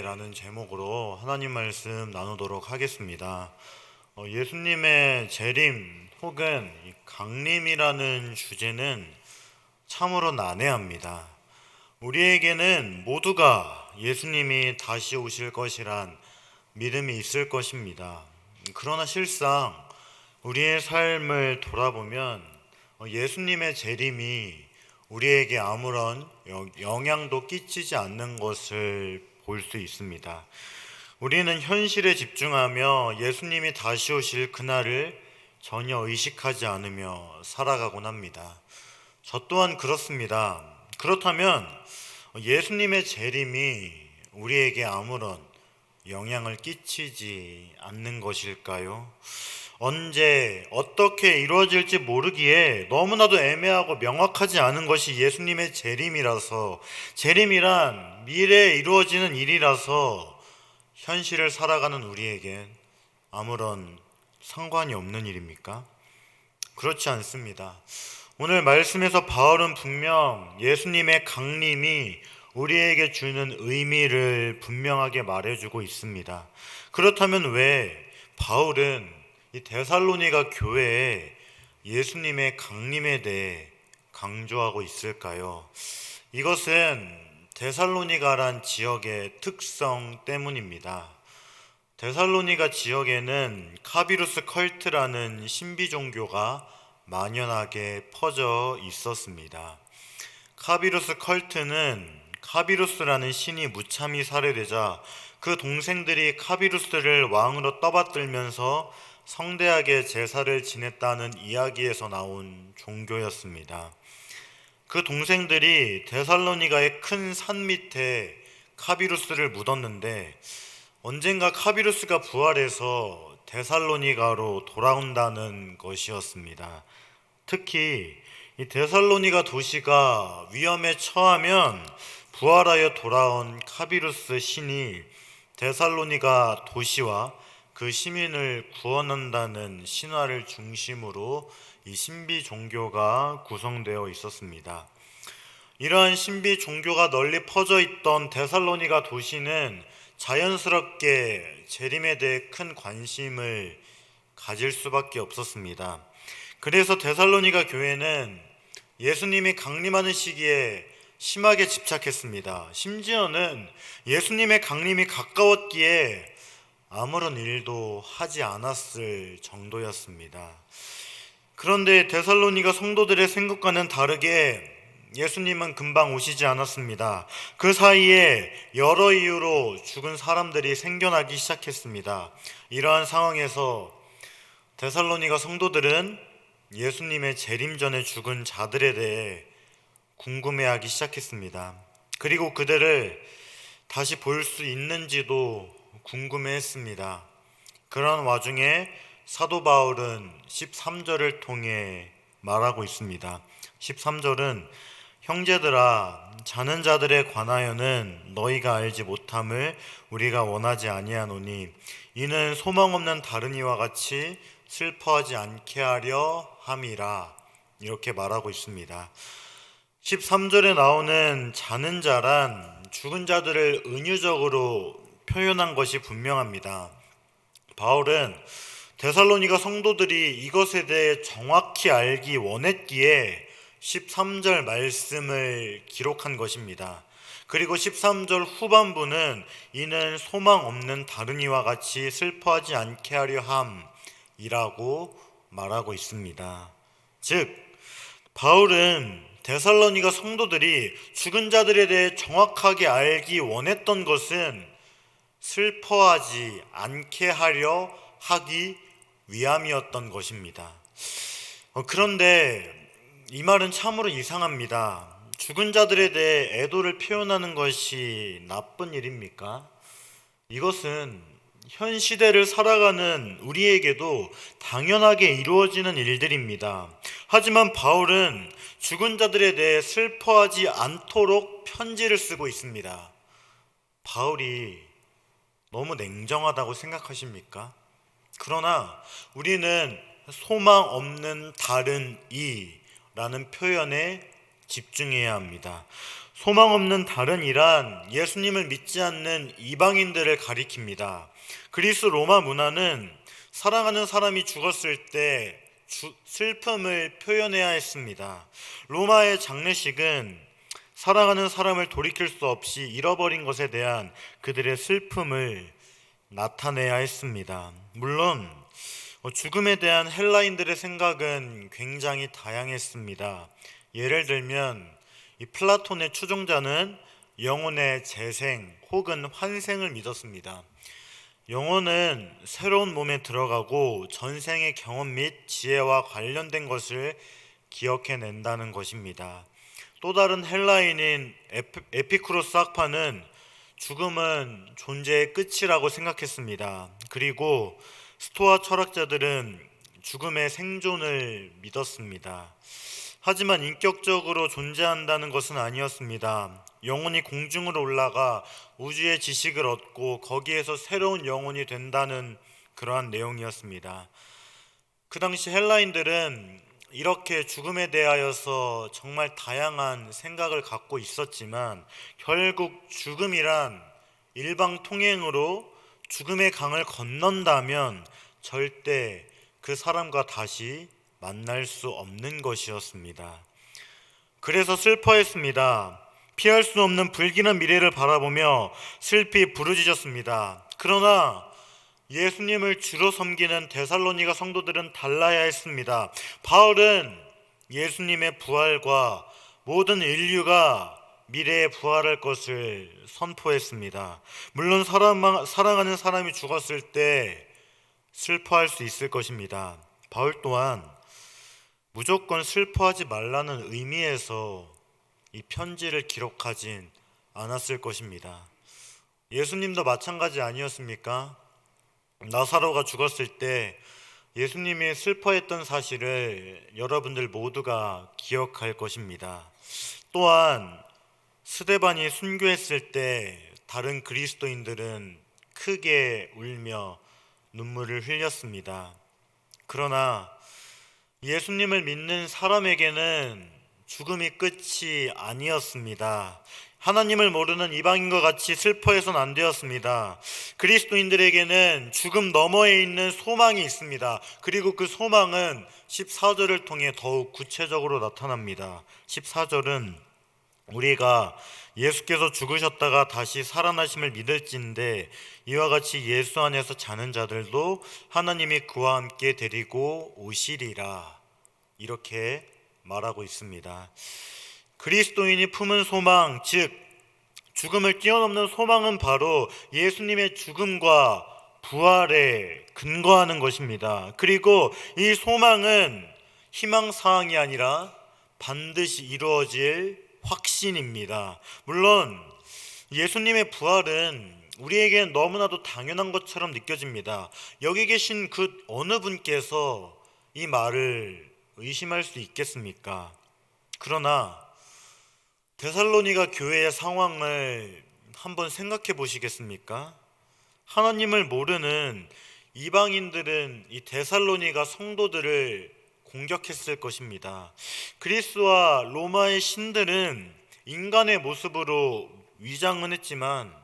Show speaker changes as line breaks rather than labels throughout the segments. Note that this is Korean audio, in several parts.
예배라는 제목으로 하나님 말씀 나누도록 하겠습니다. 예수님의 재림 혹은 강림이라는 주제는 참으로 난해합니다. 우리에게는 모두가 예수님이 다시 오실 것이란 믿음이 있을 것입니다. 그러나 실상 우리의 삶을 돌아보면 예수님의 재림이 우리에게 아무런 영향도 끼치지 않는 것을 볼 수 있습니다. 우리는 현실에 집중하며 예수님이 다시 오실 그날을 전혀 의식하지 않으며 살아가곤 합니다. 저 또한 그렇습니다. 그렇다면 예수님의 재림이 우리에게 아무런 영향을 끼치지 않는 것일까요? 언제 어떻게 이루어질지 모르기에 너무나도 애매하고 명확하지 않은 것이 예수님의 재림이라서, 재림이란 미래에 이루어지는 일이라서 현실을 살아가는 우리에겐 아무런 상관이 없는 일입니까? 그렇지 않습니다. 오늘 말씀에서 바울은 분명 예수님의 강림이 우리에게 주는 의미를 분명하게 말해주고 있습니다. 그렇다면 왜 바울은 이 데살로니가 교회에 예수님의 강림에 대해 강조하고 있을까요? 이것은 데살로니가란 지역의 특성 때문입니다. 데살로니가 지역에는 카비루스 컬트라는 신비 종교가 만연하게 퍼져 있었습니다. 카비루스 컬트는 카비루스라는 신이 무참히 살해되자 그 동생들이 카비루스를 왕으로 떠받들면서 성대하게 제사를 지냈다는 이야기에서 나온 종교였습니다. 그 동생들이 데살로니가의 큰 산 밑에 카비루스를 묻었는데 언젠가 카비루스가 부활해서 데살로니가로 돌아온다는 것이었습니다. 특히 이 데살로니가 도시가 위험에 처하면 부활하여 돌아온 카비루스 신이 데살로니가 도시와 그 시민을 구원한다는 신화를 중심으로 이 신비 종교가 구성되어 있었습니다. 이러한 신비 종교가 널리 퍼져 있던 데살로니가 도시는 자연스럽게 재림에 대해 큰 관심을 가질 수밖에 없었습니다. 그래서 데살로니가 교회는 예수님이 강림하는 시기에 심하게 집착했습니다. 심지어는 예수님의 강림이 가까웠기에 아무런 일도 하지 않았을 정도였습니다. 그런데 데살로니가 성도들의 생각과는 다르게 예수님은 금방 오시지 않았습니다. 그 사이에 여러 이유로 죽은 사람들이 생겨나기 시작했습니다. 이러한 상황에서 데살로니가 성도들은 예수님의 재림 전에 죽은 자들에 대해 궁금해하기 시작했습니다. 그리고 그들을 다시 볼 수 있는지도 궁금해했습니다. 그런 와중에 사도 바울은 13절을 통해 말하고 있습니다. 13절은 형제들아 자는 자들에 관하여는 너희가 알지 못함을 우리가 원하지 아니하노니 이는 소망 없는 다른 이와 같이 슬퍼하지 않게 하려 함이라, 이렇게 말하고 있습니다. 13절에 나오는 자는 자란 죽은 자들을 은유적으로 표현한 것이 분명합니다. 바울은 데살로니가 성도들이 이것에 대해 정확히 알기 원했기에 13절 말씀을 기록한 것입니다. 그리고 13절 후반부는 이는 소망 없는 다른 이와 같이 슬퍼하지 않게 하려 함이라고 말하고 있습니다. 즉 바울은 데살로니가 성도들이 죽은 자들에 대해 정확하게 알기 원했던 것은 슬퍼하지 않게 하려 하기 위함이었던 것입니다. 그런데 이 말은 참으로 이상합니다. 죽은 자들에 대해 애도를 표현하는 것이 나쁜 일입니까? 이것은 현 시대를 살아가는 우리에게도 당연하게 이루어지는 일들입니다. 하지만 바울은 죽은 자들에 대해 슬퍼하지 않도록 편지를 쓰고 있습니다. 바울이 너무 냉정하다고 생각하십니까? 그러나 우리는 소망 없는 다른 이라는 표현에 집중해야 합니다. 소망 없는 다른 이란 예수님을 믿지 않는 이방인들을 가리킵니다. 그리스 로마 문화는 사랑하는 사람이 죽었을 때 슬픔을 표현해야 했습니다. 로마의 장례식은 사랑하는 사람을 돌이킬 수 없이 잃어버린 것에 대한 그들의 슬픔을 나타내야 했습니다. 물론 죽음에 대한 헬라인들의 생각은 굉장히 다양했습니다. 예를 들면 이 플라톤의 추종자는 영혼의 재생 혹은 환생을 믿었습니다. 영혼은 새로운 몸에 들어가고 전생의 경험 및 지혜와 관련된 것을 기억해낸다는 것입니다. 또 다른 헬라인인 에피쿠로스 학파는 죽음은 존재의 끝이라고 생각했습니다. 그리고 스토아 철학자들은 죽음의 생존을 믿었습니다. 하지만 인격적으로 존재한다는 것은 아니었습니다. 영혼이 공중으로 올라가 우주의 지식을 얻고 거기에서 새로운 영혼이 된다는 그러한 내용이었습니다. 그 당시 헬라인들은 이렇게 죽음에 대하여서 정말 다양한 생각을 갖고 있었지만 결국 죽음이란 일방통행으로 죽음의 강을 건넌다면 절대 그 사람과 다시 만날 수 없는 것이었습니다. 그래서 슬퍼했습니다. 피할 수 없는 불길한 미래를 바라보며 슬피 부르짖었습니다. 그러나 예수님을 주로 섬기는 데살로니가 성도들은 달라야 했습니다. 바울은 예수님의 부활과 모든 인류가 미래에 부활할 것을 선포했습니다. 물론 사랑하는 사람이 죽었을 때 슬퍼할 수 있을 것입니다. 바울 또한 무조건 슬퍼하지 말라는 의미에서 이 편지를 기록하진 않았을 것입니다. 예수님도 마찬가지 아니었습니까? 나사로가 죽었을 때 예수님이 슬퍼했던 사실을 여러분들 모두가 기억할 것입니다. 또한 스데반이 순교했을 때 다른 그리스도인들은 크게 울며 눈물을 흘렸습니다. 그러나 예수님을 믿는 사람에게는 죽음이 끝이 아니었습니다. 하나님을 모르는 이방인과 같이 슬퍼해서는 안 되었습니다. 그리스도인들에게는 죽음 너머에 있는 소망이 있습니다. 그리고 그 소망은 14절을 통해 더욱 구체적으로 나타납니다. 14절은 우리가 예수께서 죽으셨다가 다시 살아나심을 믿을진데 이와 같이 예수 안에서 자는 자들도 하나님이 그와 함께 데리고 오시리라, 이렇게 말하고 있습니다. 그리스도인이 품은 소망, 즉 죽음을 뛰어넘는 소망은 바로 예수님의 죽음과 부활에 근거하는 것입니다. 그리고 이 소망은 희망사항이 아니라 반드시 이루어질 확신입니다. 물론 예수님의 부활은 우리에게는 너무나도 당연한 것처럼 느껴집니다. 여기 계신 그 어느 분께서 이 말을 의심할 수 있겠습니까? 그러나 데살로니가 교회의 상황을 한번 생각해 보시겠습니까? 하나님을 모르는 이방인들은 이 데살로니가 성도들을 공격했을 것입니다. 그리스와 로마의 신들은 인간의 모습으로 위장은 했지만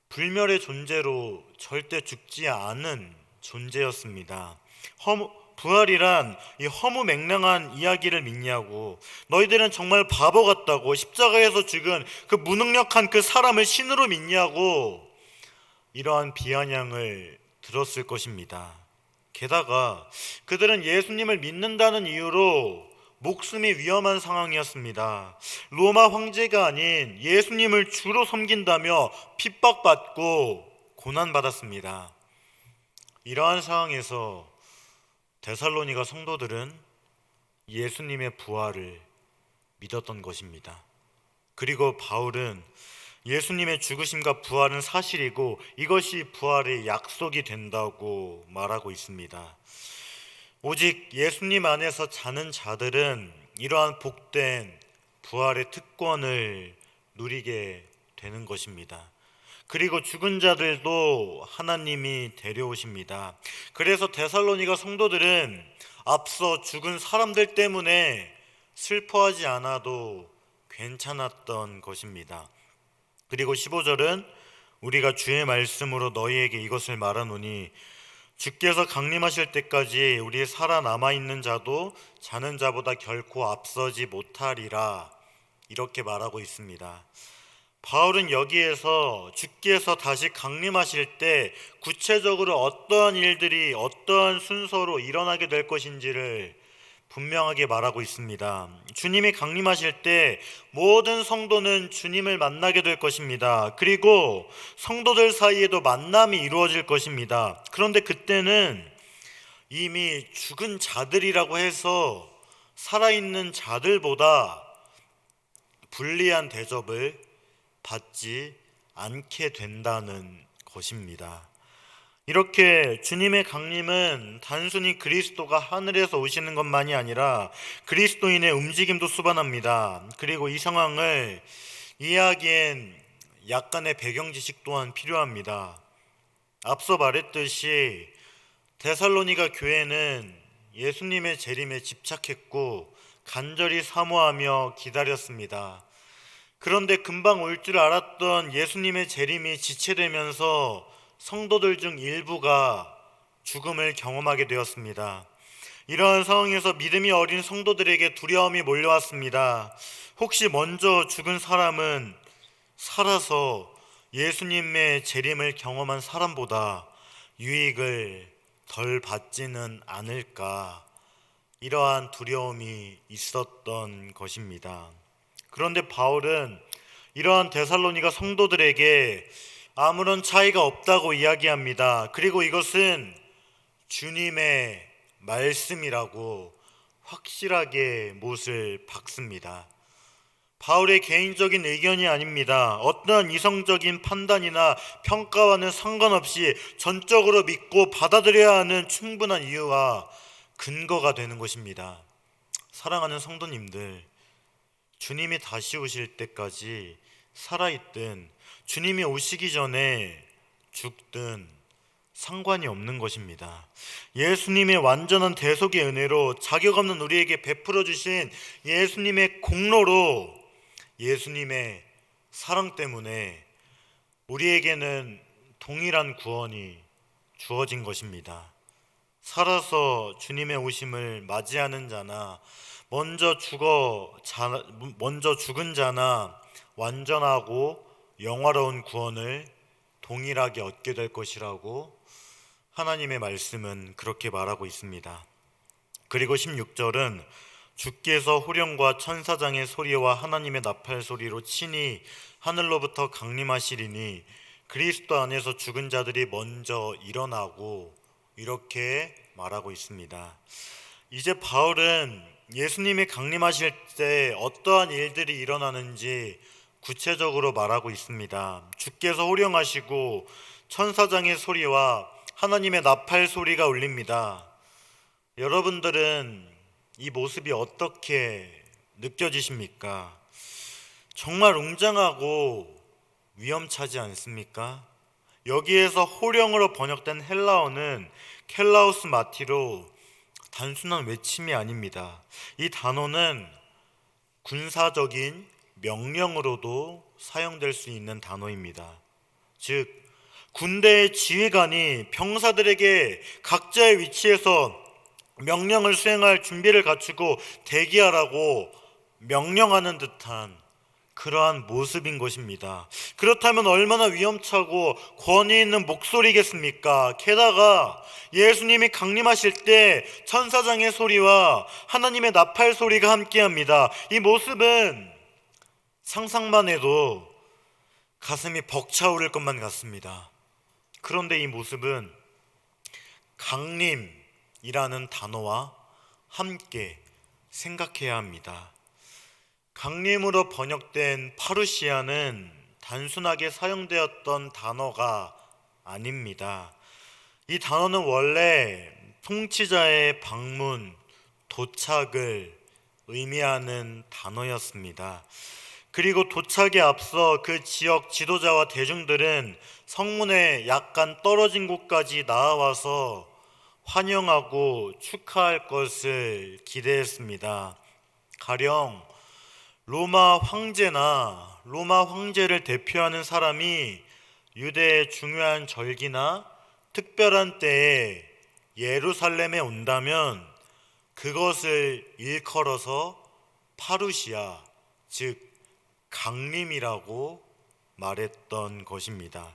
불멸의 존재로 절대 죽지 않은 존재였습니다. 부활이란 이 허무맹랑한 이야기를 믿냐고, 너희들은 정말 바보 같다고, 십자가에서 죽은 그 무능력한 그 사람을 신으로 믿냐고, 이러한 비아냥을 들었을 것입니다. 게다가 그들은 예수님을 믿는다는 이유로 목숨이 위험한 상황이었습니다. 로마 황제가 아닌 예수님을 주로 섬긴다며 핍박받고 고난받았습니다. 이러한 상황에서 데살로니가 성도들은 예수님의 부활을 믿었던 것입니다. 그리고 바울은 예수님의 죽으심과 부활은 사실이고 이것이 부활의 약속이 된다고 말하고 있습니다. 오직 예수님 안에서 자는 자들은 이러한 복된 부활의 특권을 누리게 되는 것입니다. 그리고 죽은 자들도 하나님이 데려오십니다. 그래서 데살로니가 성도들은 앞서 죽은 사람들 때문에 슬퍼하지 않아도 괜찮았던 것입니다. 그리고 15절은 우리가 주의 말씀으로 너희에게 이것을 말하노니 주께서 강림하실 때까지 우리 살아남아 있는 자도 자는 자보다 결코 앞서지 못하리라, 이렇게 말하고 있습니다. 바울은 여기에서 주께서 다시 강림하실 때 구체적으로 어떠한 일들이 어떠한 순서로 일어나게 될 것인지를 분명하게 말하고 있습니다. 주님이 강림하실 때 모든 성도는 주님을 만나게 될 것입니다. 그리고 성도들 사이에도 만남이 이루어질 것입니다. 그런데 그때는 이미 죽은 자들이라고 해서 살아있는 자들보다 불리한 대접을 받지 않게 된다는 것입니다. 이렇게 주님의 강림은 단순히 그리스도가 하늘에서 오시는 것만이 아니라 그리스도인의 움직임도 수반합니다. 그리고 이 상황을 이해하기엔 약간의 배경 지식 또한 필요합니다. 앞서 말했듯이 데살로니가 교회는 예수님의 재림에 집착했고 간절히 사모하며 기다렸습니다. 그런데 금방 올 줄 알았던 예수님의 재림이 지체되면서 성도들 중 일부가 죽음을 경험하게 되었습니다. 이러한 상황에서 믿음이 어린 성도들에게 두려움이 몰려왔습니다. 혹시 먼저 죽은 사람은 살아서 예수님의 재림을 경험한 사람보다 유익을 덜 받지는 않을까, 이러한 두려움이 있었던 것입니다. 그런데 바울은 이러한 데살로니가 성도들에게 아무런 차이가 없다고 이야기합니다. 그리고 이것은 주님의 말씀이라고 확실하게 못을 박습니다. 바울의 개인적인 의견이 아닙니다. 어떠한 이성적인 판단이나 평가와는 상관없이 전적으로 믿고 받아들여야 하는 충분한 이유와 근거가 되는 것입니다. 사랑하는 성도님들, 주님이 다시 오실 때까지 살아있든 주님이 오시기 전에 죽든 상관이 없는 것입니다. 예수님의 완전한 대속의 은혜로 자격 없는 우리에게 베풀어 주신 예수님의 공로로, 예수님의 사랑 때문에 우리에게는 동일한 구원이 주어진 것입니다. 살아서 주님의 오심을 맞이하는 자나 먼저 죽은 자나 완전하고 영화로운 구원을 동일하게 얻게 될 것이라고 하나님의 말씀은 그렇게 말하고 있습니다. 그리고 16절은 주께서 호령과 천사장의 소리와 하나님의 나팔 소리로 친히 하늘로부터 강림하시리니 그리스도 안에서 죽은 자들이 먼저 일어나고, 이렇게 말하고 있습니다. 이제 바울은 예수님이 강림하실 때 어떠한 일들이 일어나는지 구체적으로 말하고 있습니다. 주께서 호령하시고 천사장의 소리와 하나님의 나팔 소리가 울립니다. 여러분들은 이 모습이 어떻게 느껴지십니까? 정말 웅장하고 위험차지 않습니까? 여기에서 호령으로 번역된 헬라어는 켈라우스 마티로 단순한 외침이 아닙니다. 이 단어는 군사적인 명령으로도 사용될 수 있는 단어입니다. 즉, 군대의 지휘관이 병사들에게 각자의 위치에서 명령을 수행할 준비를 갖추고 대기하라고 명령하는 듯한 그러한 모습인 것입니다. 그렇다면 얼마나 위험차고 권위 있는 목소리겠습니까? 게다가 예수님이 강림하실 때 천사장의 소리와 하나님의 나팔 소리가 함께합니다. 이 모습은 상상만 해도 가슴이 벅차오를 것만 같습니다. 그런데 이 모습은 강림이라는 단어와 함께 생각해야 합니다. 강림으로 번역된 파루시아는 단순하게 사용되었던 단어가 아닙니다. 이 단어는 원래 통치자의 방문, 도착을 의미하는 단어였습니다. 그리고 도착에 앞서 그 지역 지도자와 대중들은 성문에 약간 떨어진 곳까지 나아와서 환영하고 축하할 것을 기대했습니다. 가령 로마 황제를 대표하는 사람이 유대의 중요한 절기나 특별한 때에 예루살렘에 온다면 그것을 일컬어서 파루시아, 즉 강림이라고 말했던 것입니다.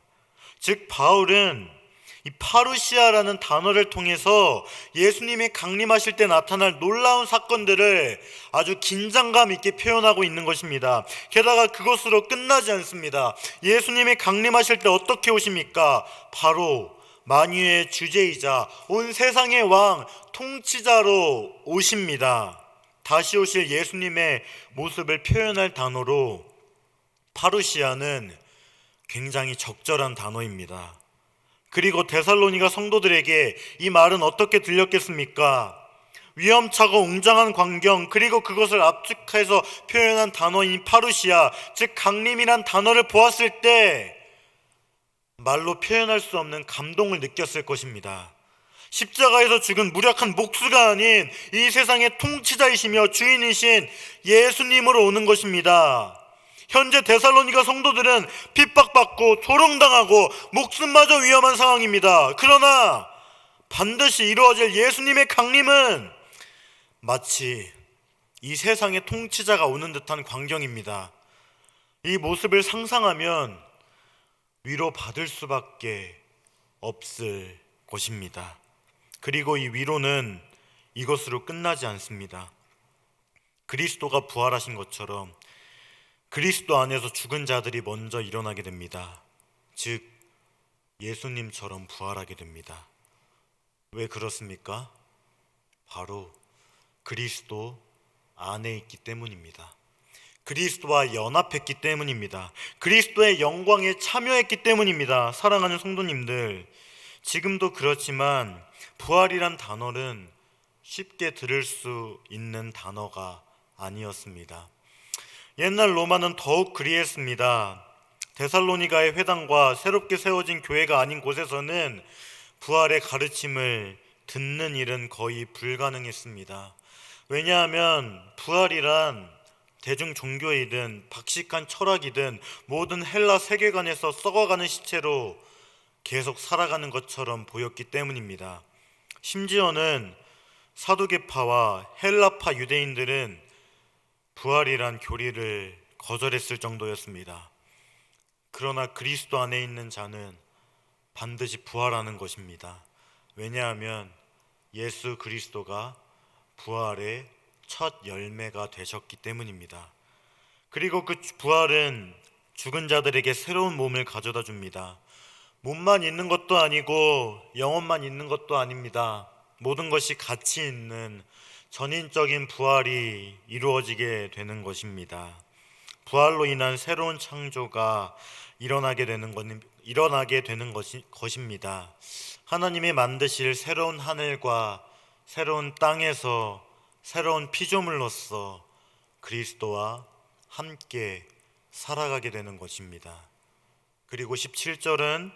즉 바울은 이 파루시아라는 단어를 통해서 예수님이 강림하실 때 나타날 놀라운 사건들을 아주 긴장감 있게 표현하고 있는 것입니다. 게다가 그것으로 끝나지 않습니다. 예수님이 강림하실 때 어떻게 오십니까? 바로 만유의 주제이자 온 세상의 왕, 통치자로 오십니다. 다시 오실 예수님의 모습을 표현할 단어로 파루시아는 굉장히 적절한 단어입니다. 그리고 데살로니가 성도들에게 이 말은 어떻게 들렸겠습니까? 위험차고 웅장한 광경, 그리고 그것을 압축해서 표현한 단어인 파루시아, 즉 강림이란 단어를 보았을 때 말로 표현할 수 없는 감동을 느꼈을 것입니다. 십자가에서 죽은 무력한 목수가 아닌 이 세상의 통치자이시며 주인이신 예수님으로 오는 것입니다. 현재 데살로니가 성도들은 핍박받고 조롱당하고 목숨마저 위험한 상황입니다. 그러나 반드시 이루어질 예수님의 강림은 마치 이 세상의 통치자가 오는 듯한 광경입니다. 이 모습을 상상하면 위로받을 수밖에 없을 것입니다. 그리고 이 위로는 이것으로 끝나지 않습니다. 그리스도가 부활하신 것처럼 그리스도 안에서 죽은 자들이 먼저 일어나게 됩니다. 즉 예수님처럼 부활하게 됩니다. 왜 그렇습니까? 바로 그리스도 안에 있기 때문입니다. 그리스도와 연합했기 때문입니다. 그리스도의 영광에 참여했기 때문입니다. 사랑하는 성도님들, 지금도 그렇지만 부활이란 단어는 쉽게 들을 수 있는 단어가 아니었습니다. 옛날 로마는 더욱 그리했습니다. 데살로니가의 회당과 새롭게 세워진 교회가 아닌 곳에서는 부활의 가르침을 듣는 일은 거의 불가능했습니다. 왜냐하면 부활이란 대중 종교이든 박식한 철학이든 모든 헬라 세계관에서 썩어가는 시체로 계속 살아가는 것처럼 보였기 때문입니다. 심지어는 사두개파와 헬라파 유대인들은 부활이란 교리를 거절했을 정도였습니다. 그러나 그리스도 안에 있는 자는 반드시 부활하는 것입니다. 왜냐하면 예수 그리스도가 부활의 첫 열매가 되셨기 때문입니다. 그리고 그 부활은 죽은 자들에게 새로운 몸을 가져다 줍니다. 몸만 있는 것도 아니고 영혼만 있는 것도 아닙니다. 모든 것이 같이 있는 전인적인 부활이 이루어지게 되는 것입니다. 부활로 인한 새로운 창조가 일어나게 되는 것입니다. 하나님이 만드실 새로운 하늘과 새로운 땅에서 새로운 피조물로서 그리스도와 함께 살아가게 되는 것입니다. 그리고 17절은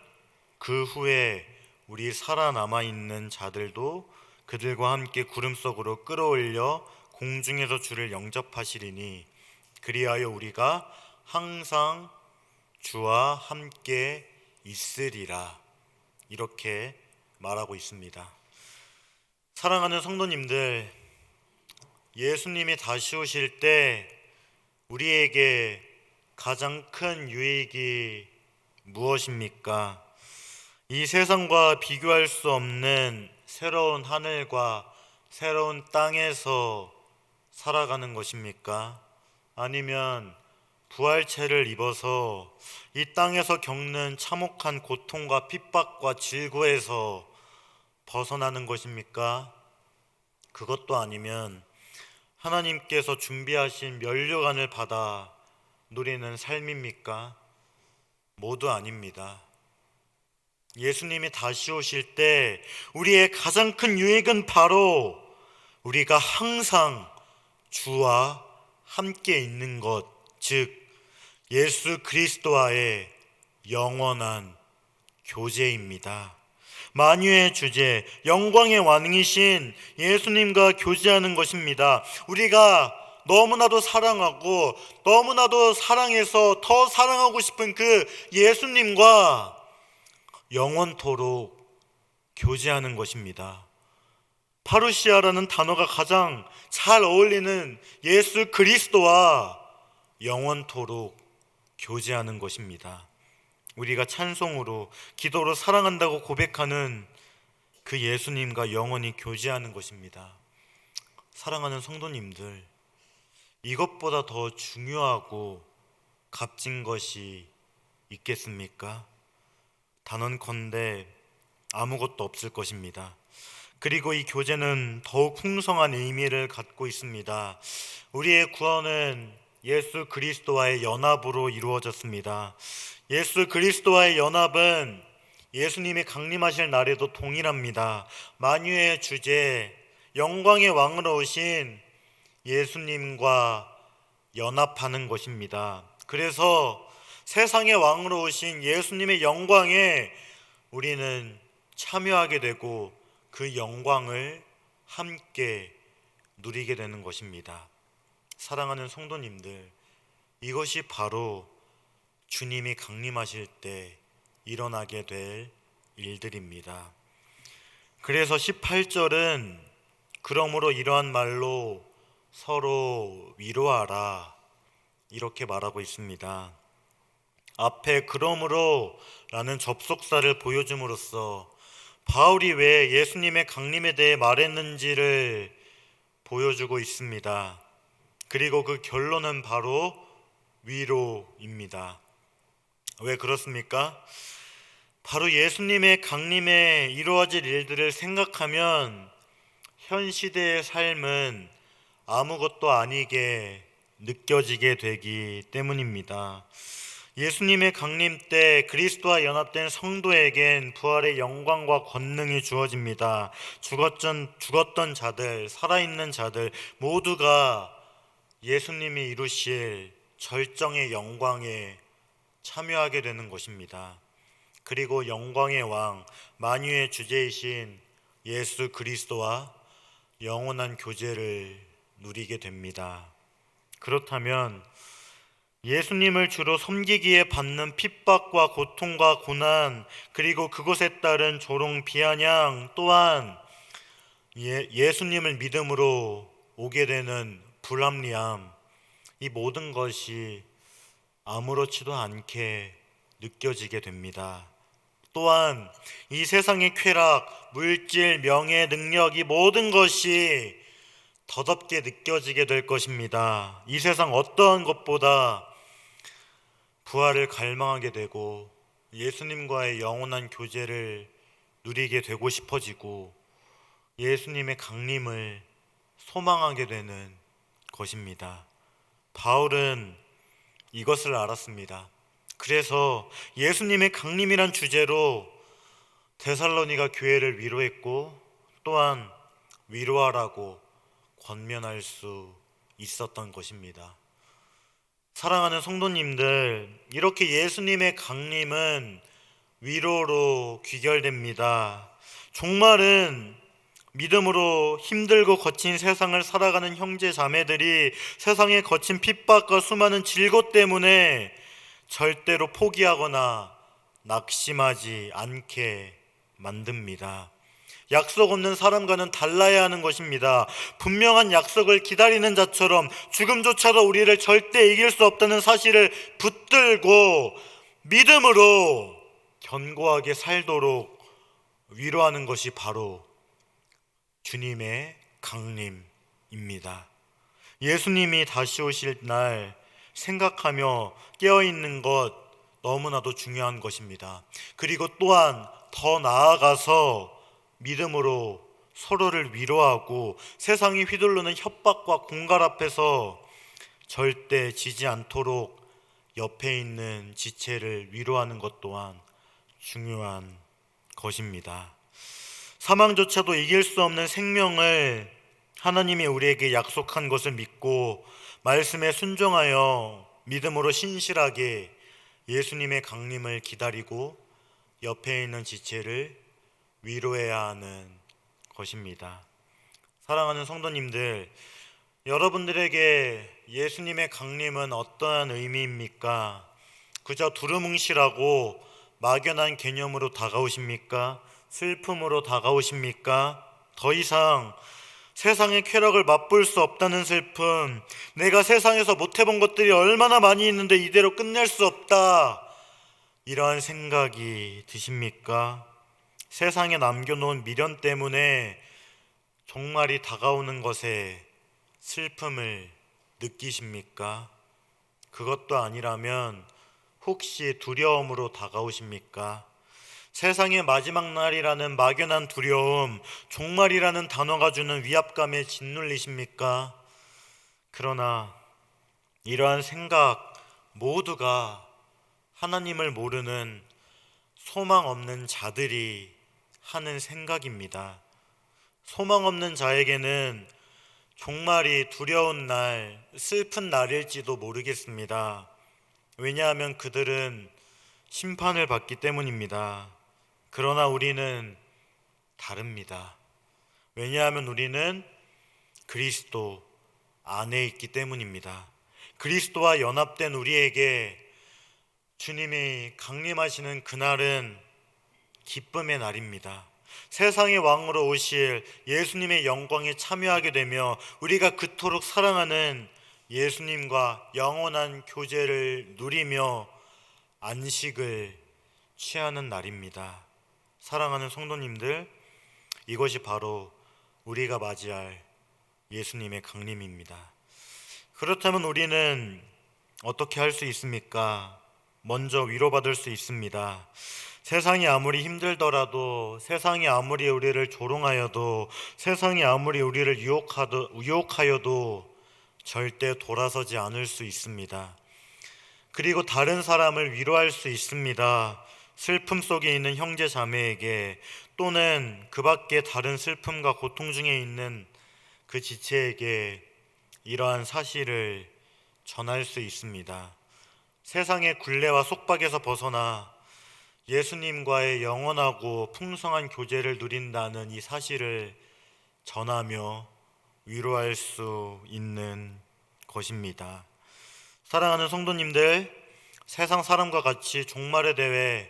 그 후에 우리 살아남아 있는 자들도 그들과 함께 구름 속으로 끌어올려 공중에서 주를 영접하시리니 그리하여 우리가 항상 주와 함께 있으리라, 이렇게 말하고 있습니다. 사랑하는 성도님들, 예수님이 다시 오실 때 우리에게 가장 큰 유익이 무엇입니까? 이 세상과 비교할 수 없는 새로운 하늘과 새로운 땅에서 살아가는 것입니까? 아니면 부활체를 입어서 이 땅에서 겪는 참혹한 고통과 핍박과 질고에서 벗어나는 것입니까? 그것도 아니면 하나님께서 준비하신 면류관을 받아 누리는 삶입니까? 모두 아닙니다. 예수님이 다시 오실 때 우리의 가장 큰 유익은 바로 우리가 항상 주와 함께 있는 것, 즉 예수 그리스도와의 영원한 교제입니다. 만유의 주제, 영광의 왕이신 예수님과 교제하는 것입니다. 우리가 너무나도 사랑하고 너무나도 사랑해서 더 사랑하고 싶은 그 예수님과 영원토록 교제하는 것입니다. 파루시아라는 단어가 가장 잘 어울리는 예수 그리스도와 영원토록 교제하는 것입니다. 우리가 찬송으로 기도로 사랑한다고 고백하는 그 예수님과 영원히 교제하는 것입니다. 사랑하는 성도님들, 이것보다 더 중요하고 값진 것이 있겠습니까? 단언컨대 아무것도 없을 것입니다. 그리고 이 교제는 더욱 풍성한 의미를 갖고 있습니다. 우리의 구원은 예수 그리스도와의 연합으로 이루어졌습니다. 예수 그리스도와의 연합은 예수님이 강림하실 날에도 동일합니다. 만유의 주제, 영광의 왕으로 오신 예수님과 연합하는 것입니다. 그래서 세상의 왕으로 오신 예수님의 영광에 우리는 참여하게 되고 그 영광을 함께 누리게 되는 것입니다. 사랑하는 성도님들, 이것이 바로 주님이 강림하실 때 일어나게 될 일들입니다. 그래서 18절은 그러므로 이러한 말로 서로 위로하라 이렇게 말하고 있습니다. 앞에 그러므로 라는 접속사를 보여줌으로써 바울이 왜 예수님의 강림에 대해 말했는지를 보여주고 있습니다. 그리고 그 결론은 바로 위로입니다. 왜 그렇습니까? 바로 예수님의 강림에 이루어질 일들을 생각하면 현 시대의 삶은 아무것도 아니게 느껴지게 되기 때문입니다. 예수님의 강림 때 그리스도와 연합된 성도에겐 부활의 영광과 권능이 주어집니다. 죽었던 자들, 살아있는 자들 모두가 예수님이 이루실 절정의 영광에 참여하게 되는 것입니다. 그리고 영광의 왕, 만유의 주제이신 예수 그리스도와 영원한 교제를 누리게 됩니다. 그렇다면 예수님을 주로 섬기기에 받는 핍박과 고통과 고난, 그리고 그것에 따른 조롱, 비아냥, 또한 예수님을 믿음으로 오게 되는 불합리함, 이 모든 것이 아무렇지도 않게 느껴지게 됩니다. 또한 이 세상의 쾌락, 물질, 명예, 능력, 이 모든 것이 더덥게 느껴지게 될 것입니다. 이 세상 어떠한 것보다 부활을 갈망하게 되고 예수님과의 영원한 교제를 누리게 되고 싶어지고 예수님의 강림을 소망하게 되는 것입니다. 바울은 이것을 알았습니다. 그래서 예수님의 강림이란 주제로 데살로니가 교회를 위로했고 또한 위로하라고 권면할 수 있었던 것입니다. 사랑하는 성도님들, 이렇게 예수님의 강림은 위로로 귀결됩니다. 종말은 믿음으로 힘들고 거친 세상을 살아가는 형제 자매들이 세상의 거친 핍박과 수많은 질고 때문에 절대로 포기하거나 낙심하지 않게 만듭니다. 약속 없는 사람과는 달라야 하는 것입니다. 분명한 약속을 기다리는 자처럼 죽음조차도 우리를 절대 이길 수 없다는 사실을 붙들고 믿음으로 견고하게 살도록 위로하는 것이 바로 주님의 강림입니다. 예수님이 다시 오실 날 생각하며 깨어있는 것 너무나도 중요한 것입니다. 그리고 또한 더 나아가서 믿음으로 서로를 위로하고 세상이 휘둘르는 협박과 공갈 앞에서 절대 지지 않도록 옆에 있는 지체를 위로하는 것 또한 중요한 것입니다. 사망조차도 이길 수 없는 생명을 하나님이 우리에게 약속한 것을 믿고 말씀에 순종하여 믿음으로 신실하게 예수님의 강림을 기다리고 옆에 있는 지체를 위로해야 하는 것입니다. 사랑하는 성도님들, 여러분들에게 예수님의 강림은 어떠한 의미입니까? 그저 두루뭉실하고 막연한 개념으로 다가오십니까? 슬픔으로 다가오십니까? 더 이상 세상의 쾌락을 맛볼 수 없다는 슬픔, 내가 세상에서 못해본 것들이 얼마나 많이 있는데 이대로 끝낼 수 없다, 이러한 생각이 드십니까? 세상에 남겨놓은 미련 때문에 종말이 다가오는 것에 슬픔을 느끼십니까? 그것도 아니라면 혹시 두려움으로 다가오십니까? 세상의 마지막 날이라는 막연한 두려움, 종말이라는 단어가 주는 위압감에 짓눌리십니까? 그러나 이러한 생각 모두가 하나님을 모르는 소망 없는 자들이 하는 생각입니다. 소망 없는 자에게는 종말이 두려운 날, 슬픈 날일지도 모르겠습니다. 왜냐하면 그들은 심판을 받기 때문입니다. 그러나 우리는 다릅니다. 왜냐하면 우리는 그리스도 안에 있기 때문입니다. 그리스도와 연합된 우리에게 주님이 강림하시는 그날은 기쁨의 날입니다. 세상의 왕으로 오실 예수님의 영광에 참여하게 되며 우리가 그토록 사랑하는 예수님과 영원한 교제를 누리며 안식을 취하는 날입니다. 사랑하는 성도님들, 이것이 바로 우리가 맞이할 예수님의 강림입니다. 그렇다면 우리는 어떻게 할 수 있습니까? 먼저 위로받을 수 있습니다. 세상이 아무리 힘들더라도, 세상이 아무리 우리를 조롱하여도, 세상이 아무리 우리를 유혹하여도 절대 돌아서지 않을 수 있습니다. 그리고 다른 사람을 위로할 수 있습니다. 슬픔 속에 있는 형제 자매에게, 또는 그 밖에 다른 슬픔과 고통 중에 있는 그 지체에게 이러한 사실을 전할 수 있습니다. 세상의 굴레와 속박에서 벗어나 예수님과의 영원하고 풍성한 교제를 누린다는 이 사실을 전하며 위로할 수 있는 것입니다. 사랑하는 성도님들, 세상 사람과 같이 종말에 대해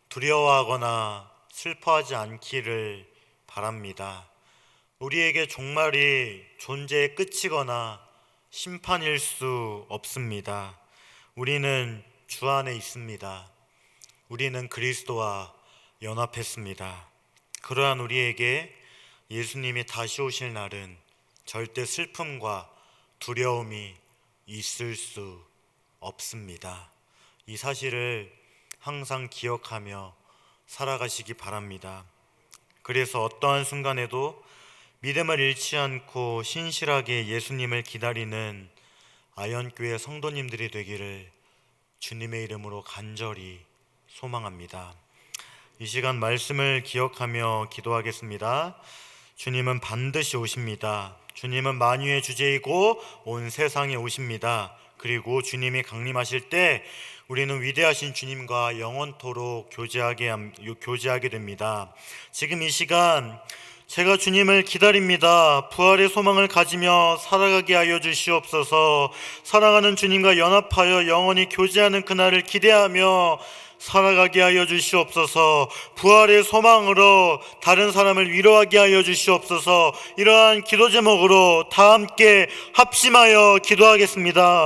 두려워하거나 슬퍼하지 않기를 바랍니다. 우리에게 종말이 존재의 끝이거나 심판일 수 없습니다. 우리는 주 안에 있습니다. 우리는 그리스도와 연합했습니다. 그러한 우리에게 예수님이 다시 오실 날은 절대 슬픔과 두려움이 있을 수 없습니다. 이 사실을 항상 기억하며 살아가시기 바랍니다. 그래서 어떠한 순간에도 믿음을 잃지 않고 신실하게 예수님을 기다리는 아현교회 성도님들이 되기를 주님의 이름으로 간절히 소망합니다. 이 시간 말씀을 기억하며 기도하겠습니다. 주님은 반드시 오십니다. 주님은 만유의 주제이고 온 세상에 오십니다. 그리고 주님이 강림하실 때 우리는 위대하신 주님과 영원토록 교제하게 됩니다. 지금 이 시간 제가 주님을 기다립니다. 부활의 소망을 가지며 살아가게 하여 주시옵소서. 사랑하는 주님과 연합하여 영원히 교제하는 그날을 기대하며 살아가게 하여 주시옵소서. 부활의 소망으로 다른 사람을 위로하게 하여 주시옵소서. 이러한 기도 제목으로 다 함께 합심하여 기도하겠습니다.